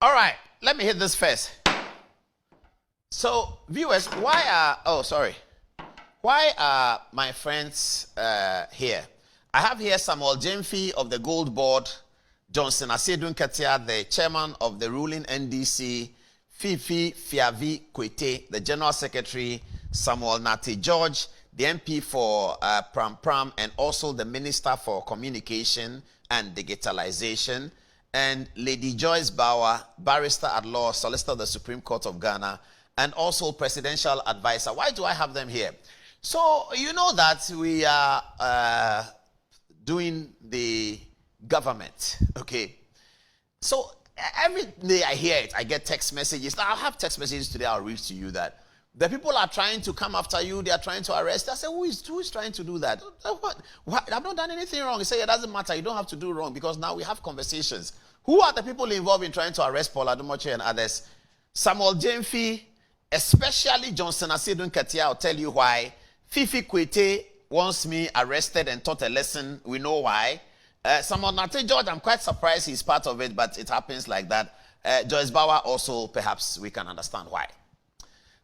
All right, let me hit this first. So, viewers, why are my friends here? I have here Samuel Gyamfi of the Gold Board, Johnson Asiedu Okyere, the chairman of the ruling NDC, Fifi Fiavi Kwete, the general secretary, Samuel Nate George, the MP for Pram Pram, and also the minister for communication and digitalization, and Lady Joyce Bawa, barrister at law, solicitor of the Supreme Court of Ghana, and also presidential advisor. Why do I have them here? So, you know that we are doing the government, okay? So, every day I hear it, I get text messages. Now, I'll have text messages today, I'll read to you that the people are trying to come after you, they are trying to arrest. I say, who is trying to do that? What? I've not done anything wrong. He said, it doesn't matter, you don't have to do wrong because now we have conversations. Who are the people involved in trying to arrest Paul Adom Okyere and others? Samuel Gyamfi, especially Johnson Asiedu Okyere. I'll tell you why. Fifi Kwete wants me arrested and taught a lesson. We know why. Samuel Nate George, I'm quite surprised he's part of it, but it happens like that. Joyce Bawa also, perhaps we can understand why.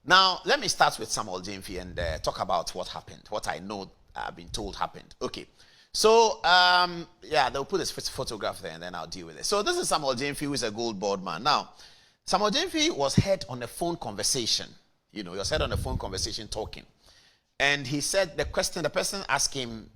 Now, let me start with Samuel Gyamfi and talk about what happened, what I know I've been told happened. Okay. So, yeah, they'll put this photograph there and then I'll deal with it. So, this is Samuel Gyamfi, who is a Gold Board man. Now, Samuel Gyamfi was heard on a phone conversation. You know, he was heard on a phone conversation talking. And he said, the person asked him,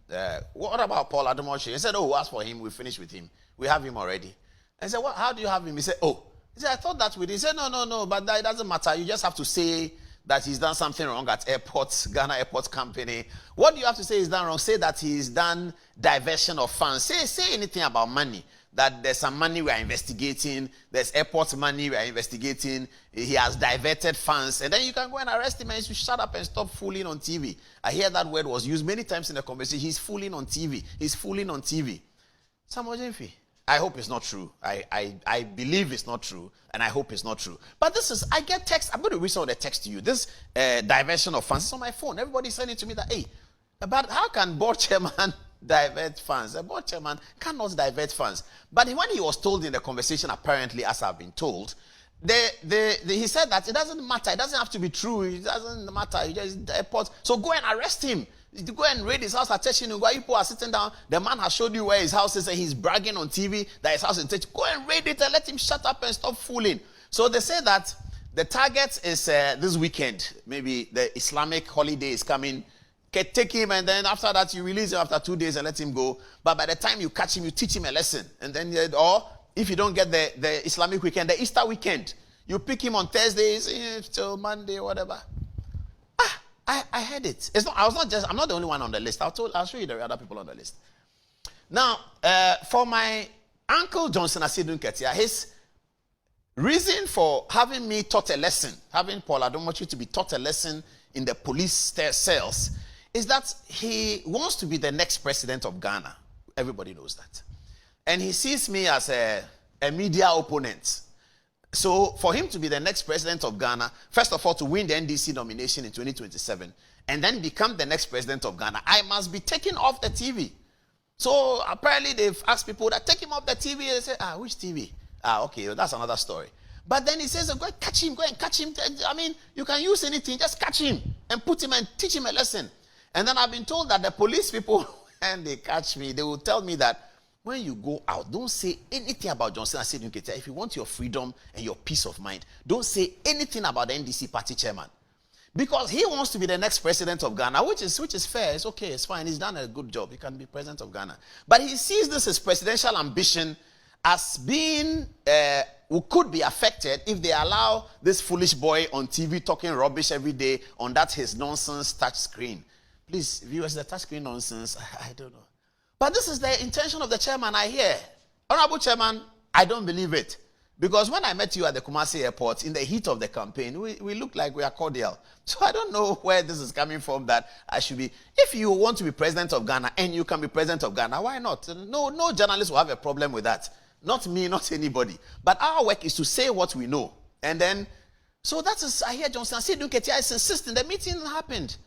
what about Paul Adom Okyere? He said, oh, ask for him, we finished with him. We have him already. And he said, what, how do you have him? He said, oh. He said, I thought that we did. He said, no, but that, it doesn't matter. You just have to say that he's done something wrong at airports, Ghana Airport Company. What do you have to say he's done wrong? Say that he's done diversion of funds. Say anything about money. That there's some money we are investigating. There's airport money we are investigating. He has diverted funds. And then you can go and arrest him and you should shut up and stop fooling on TV. I hear that word was used many times in the conversation. He's fooling on TV. He's fooling on TV. Samuel Gyamfi, I hope it's not true. I believe it's not true. And I hope it's not true. But this is, I get text. I'm going to read some of the text to you. This diversion of funds is on my phone. Everybody's sending to me that, hey, but how can board chairman divert funds? A board chairman cannot divert funds. But when he was told in the conversation, apparently, as I've been told, he said that it doesn't matter. It doesn't have to be true. It doesn't matter. You just airport. So go and arrest him. Go and raid his house at Techinu. Where people are sitting down. The man has showed you where his house is and he's bragging on TV that his house is in Techinu. Go and raid it and let him shut up and stop fooling. So they say that the target is this weekend. Maybe the Islamic holiday is coming. Take him and then after that you release him after 2 days and let him go. But by the time you catch him, you teach him a lesson. And then, or if you don't get the Islamic weekend, the Easter weekend, you pick him on Thursdays till Monday, whatever. I heard it. I'm not the only one on the list. I'll show you the other people on the list. Now, for my uncle Johnson Asiedu Okyere, his reason for having me taught a lesson, having Paul Adom Okyere to be taught a lesson in the police cells, is that he wants to be the next president of Ghana. Everybody knows that. And he sees me as a media opponent. So for him to be the next president of Ghana, first of all, to win the NDC nomination in 2027, and then become the next president of Ghana, I must be taken off the TV. So apparently they've asked people that take him off the TV. They say, which TV? Okay, well, that's another story. But then he says, go and catch him, I mean, you can use anything, just catch him and put him and teach him a lesson. And then I've been told that the police people, when they catch me, they will tell me that when you go out, don't say anything about Johnson Asiedu Okyere. If you want your freedom and your peace of mind, don't say anything about the NDC party chairman. Because he wants to be the next president of Ghana, which is fair. It's okay, it's fine. He's done a good job. He can be president of Ghana. But he sees this as presidential ambition as being, could be affected if they allow this foolish boy on TV talking rubbish every day on that his nonsense touch screen. Please, viewers, the touch screen nonsense, I don't know. But this is the intention of the chairman, I hear. Honorable Chairman, I don't believe it. Because when I met you at the Kumasi airport, in the heat of the campaign, we look like we are cordial. So I don't know where this is coming from that I should be. If you want to be president of Ghana and you can be president of Ghana, why not? No journalist will have a problem with that. Not me, not anybody. But our work is to say what we know. And then, so that is, I hear Johnson Asiedu Okyere is insisting. The meeting happened.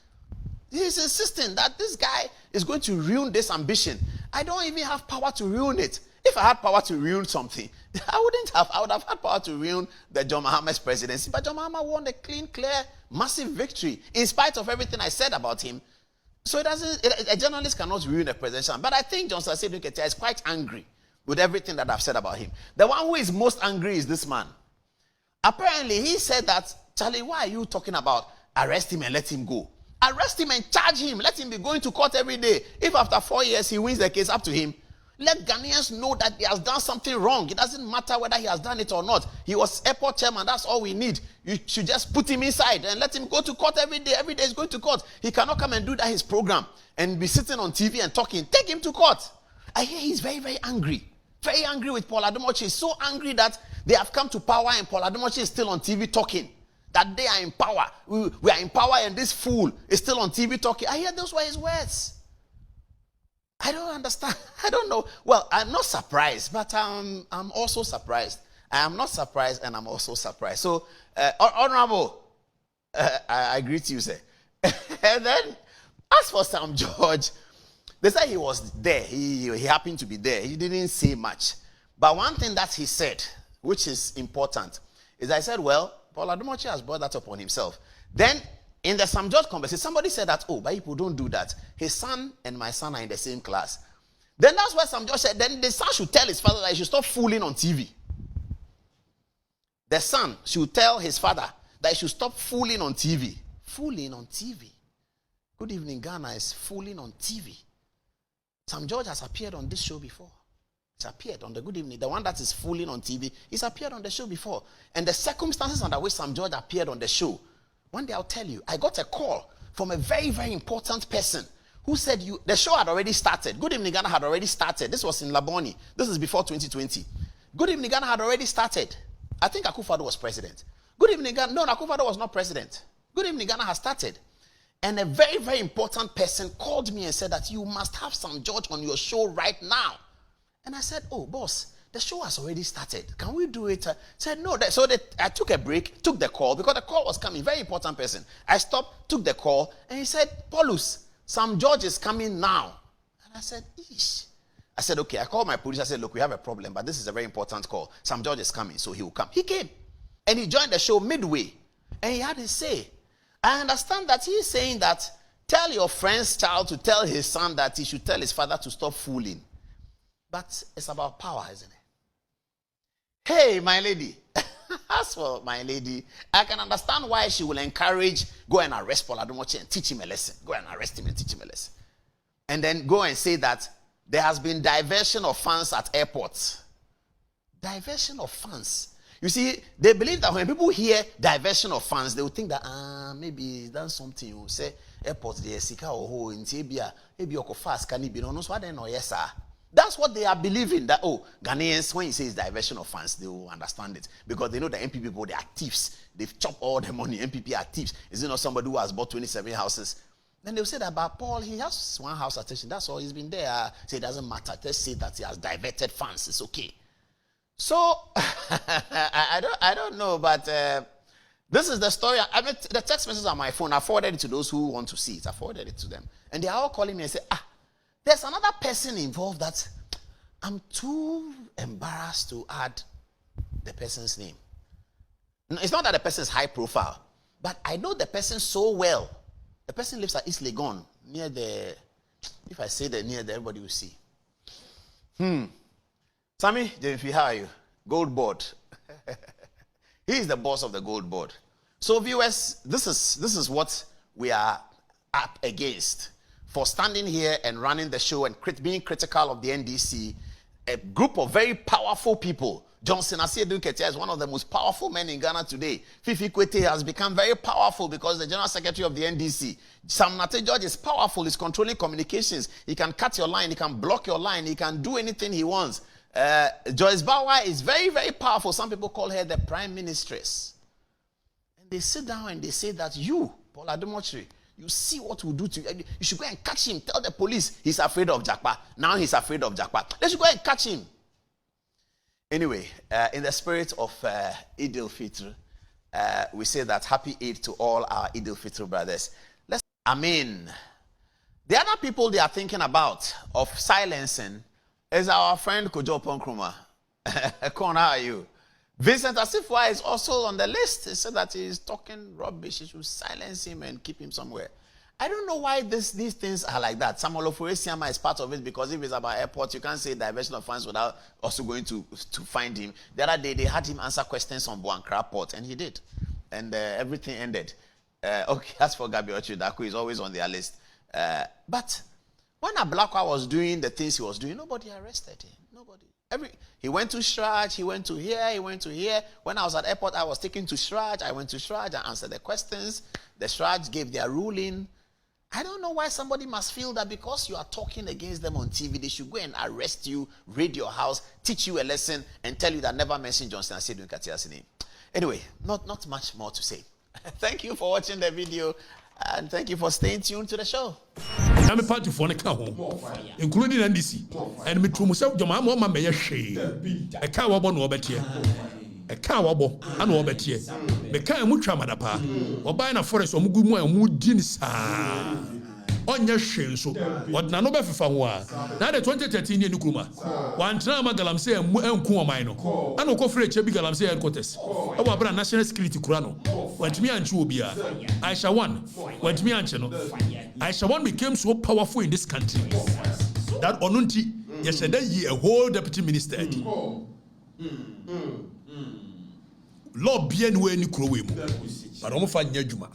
He's insisting that this guy is going to ruin this ambition. I don't even have power to ruin it. If I had power to ruin something, I would have had power to ruin the John Mahama's presidency. But John Mahama won a clean, clear, massive victory in spite of everything I said about him. So a journalist cannot ruin a presidential. But I think Johnson Asiedu Nketia is quite angry with everything that I've said about him. The one who is most angry is this man. Apparently, he said that, Charlie, why are you talking about arrest him and let him go? Arrest him and charge him. Let him be going to court every day. If after 4 years he wins the case, up to him. Let Ghanaians know that he has done something wrong. It doesn't matter whether he has done it or not. He was airport chairman. That's all we need. You should just put him inside and let him go to court every day. Every day he's going to court. He cannot come and do that his program and be sitting on TV and talking. Take him to court. I hear he's very, very angry. Very angry with Paul Adom Okyere. He's so angry that they have come to power and Paul Adom Okyere is still on TV talking. That they are in power. We are in power and this fool is still on TV talking. I hear those were his words. I don't understand. I don't know. Well, I'm not surprised, but I'm also surprised. I am not surprised and I'm also surprised. So, Honorable, I greet you, sir. And then, as for Sam George, they said he was there. He happened to be there. He didn't say much. But one thing that he said, which is important, is I said, well, Paul Adom Okyere has brought that upon himself. Then, in the Sam George conversation, somebody said that, oh, but people don't do that. His son and my son are in the same class. Then that's why Sam George said, then the son should tell his father that he should stop fooling on TV. The son should tell his father that he should stop fooling on TV. Fooling on TV. Good Evening Ghana is fooling on TV. Sam George has appeared on this show before. He's appeared on the Good Evening. The one that is fooling on TV, he's appeared on the show before. And the circumstances under which Sam George appeared on the show, one day I'll tell you, I got a call from a very, very important person who said the show had already started. Good Evening Ghana had already started. This was in Laboni. This is before 2020. Good Evening Ghana had already started. I think Akufo-Addo was president. Good Evening Ghana, no, Akufo-Addo was not president. Good Evening Ghana has started. And a very, very important person called me and said that you must have Sam George on your show right now. And I said, oh, boss, the show has already started. Can we do it? Said no. I took a break, took the call because the call was coming. Very important person. I stopped, took the call, and he said, Paulus, Sam George is coming now. And I said, Eesh. I said, okay. I called my police. I said, look, we have a problem, but this is a very important call. Sam George is coming, so he will come. He came, and he joined the show midway, and he had his say. I understand that he's saying that tell your friend's child to tell his son that he should tell his father to stop fooling. But it's about power, isn't it? Hey, my lady. As for my lady, I can understand why she will encourage, go and arrest Paul Adom Okyere and teach him a lesson. Go and arrest him and teach him a lesson. And then go and say that there has been diversion of funds at airports. Diversion of funds. You see, they believe that when people hear diversion of funds, they will think that, maybe he's done something. You say, airports, they sika or in Tibia, maybe fast can be no, so I don't know, yes, sir. That's what they are believing, that, oh, Ghanaians, when you say it's diversion of funds, they will understand it. Because they know the MPP people, they are thieves. They've chopped all the money. MPP are thieves. Is it not somebody who has bought 27 houses? Then they'll say that about Paul, he has one house attention. That's all. He's been there. Say it doesn't matter. Just say that he has diverted funds. It's okay. So, I don't know, but this is the story. I mean, the text messages on my phone, I forwarded it to those who want to see it. I forwarded it to them. And they are all calling me and say, there's another person involved that I'm too embarrassed to add the person's name. It's not that the person is high profile, but I know the person so well. The person lives at East Legon, near the, if I say the near there, everybody will see. Sammy, Gyamfi, how are you? Gold board. He is the boss of the gold board. So viewers, this is what we are up against. For standing here and running the show and being critical of the NDC, a group of very powerful people. Johnson Asiedu is one of the most powerful men in Ghana today. Fifi Kwete has become very powerful because the General Secretary of the NDC. Sam George is powerful. He's controlling communications. He can cut your line. He can block your line. He can do anything he wants. Joyce Bawa is very, very powerful. Some people call her the Prime Ministress. And they sit down and they say that you, Paul Adom Okyere, you see what we'll do to you. You should go and catch him. Tell the police he's afraid of Jakpa. Now he's afraid of Jakpa. They should go and catch him. Anyway, in the spirit of Eid al-Fitr, we say that happy Eid to all our Eid al-Fitr brothers. The other people they are thinking about of silencing is our friend Kojo Ponkruma. Kon, how are you? Vincent Asiedu is also on the list. He said that he's talking rubbish. He should silence him and keep him somewhere. I don't know why these things are like that. Samuel Ofoesiama is part of it because if it's about airport, you can't say diversion of funds without also going to find him. The other day, they had him answer questions on Buankra Port, and he did. And everything ended. Okay, as for Gabi Ochidaku, he's always on their list. But when Ablakwa was doing the things he was doing, nobody arrested him. Nobody. He went to Shraj, he went to here, he went to here. When I was at airport, I was taken to Shraj. I went to Shraj, I answered the questions. The Shraj gave their ruling. I don't know why somebody must feel that because you are talking against them on TV, they should go and arrest you, raid your house, teach you a lesson, and tell you that never mention Johnson Asiedu Nkatiah's name. Anyway, not much more to say. Thank you for watching the video, and thank you for staying tuned to the show. I'm a party for the car home, including NDC, and me to myself, your mama may shade a car wabon or better. A car wabble, and over here. The car mutramadapa, or buying a forest or mugumo and woodins. On your shell, so what none of Afrifa. Now the 2013 year Nukuma. One time Galamse and Kuma Mino. And Okofre Chebi Galamse headquarters. Our brand national security Kurano. Went me and Chubia. I shall one. Went me and Chano. I shall one became so powerful in this country. That Onunti, yesterday, a whole deputy minister. Lord bien we ni kuro we mu but o mo fa nya djuma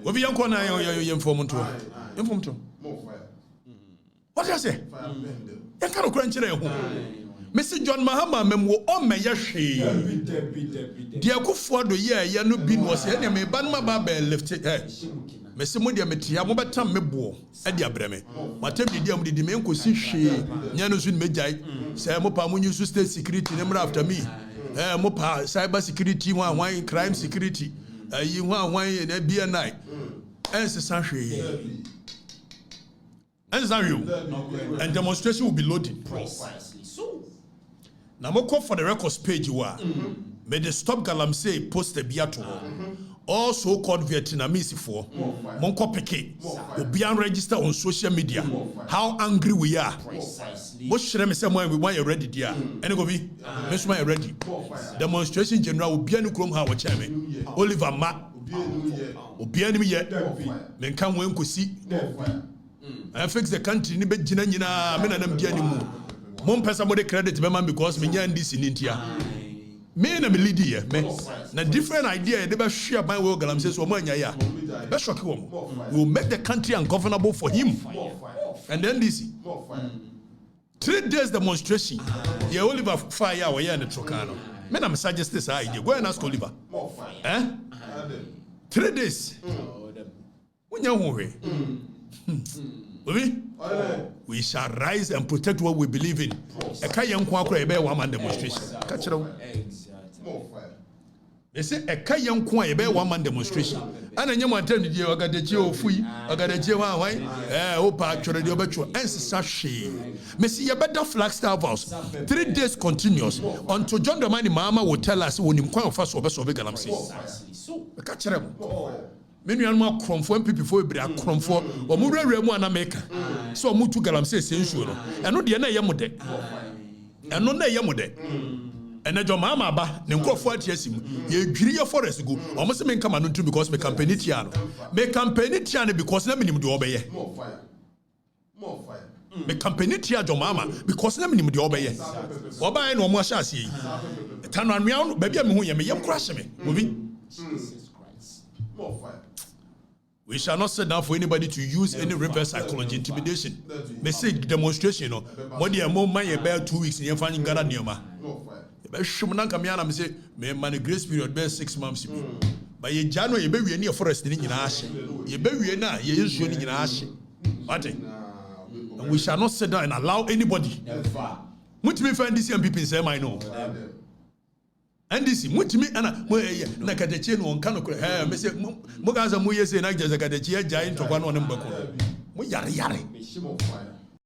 obi yanko na ye inform to what you say yan kan okura nkyere ho Mr. John Mahama memwo o me ye hwe de akufo do ye no bi no se ne me ba no ba ba lift me se mo de metia mo betam me bo e de abreme matem de am de me nkosi hwe nya no so ne mejai se mo pa mo nyu state security ne mra after me mopa cyber security one crime security yi one na BNI ensa hwe and demonstration will be loading precisely so now mo call for the records page wa may the stop Galamsey post the biato all so-called Vietnamese for Monko Peke will be unregistered on social media. How angry we are. Most of them say we want you ready there. And go be, Miss my ready. Demonstration general will be a new chrome how chairman. Oliver Ma will be enemy yet. Men come when could see. I fix the country in the Jinana, men and them anymore. Mom pass somebody credit to because me NDC in India. Me na me lead here, me na different idea they be share by way Galam says woman ya be shock him. We will make the country ungovernable for him. And then this 3 days demonstration. The Oliver fire we in the Trocano. Me na me suggest this idea. Go and ask Oliver. 3 days. We shall rise and protect what we believe in. A Kayan Kwakra ebe one man demonstration. Catch it. They say a Kayan Kwa ebe one man demonstration. And then you want to tell me Agadaji Fui, Agadaji Wai, Opa, Choredi Obecho, and Sashi. Messi, a better Flagstaff house. 3 days continuous until John Domani Mama will tell us when him quite fast over Sobegalamsi. Catch it. Many animal crumb for people before we break crumb for or more remu and America. So move to Galamsey sensual. And no dear Yamude. And no Yamude. And a mama ba, Nenko 40 years, ye grill forest go, almost men come on to because me campaign Tiano. Me campaign Tiano because no minimum do obey. More fire. Me campaign Tia mama because no minimum do obey. Oba no more shasi. Tan on me out, baby, I'm who you crush me. Moving. More fire. We shall not sit down for anybody to use any reverse psychology intimidation. They say demonstration, more than more money about 2 weeks in your finding Ghana Nioma. Shuman Kamiana say, may money grace period bear 6 months. But ye January, you bury any forest in Ash. You bury na, ye use you in Ash. And we shall not sit down and allow anybody. What me find this young people say, I know. NDC, much me and Nakatachi on Kanoko, Mr. Mugaza Muye say, I just got a giant to one on them. Yari.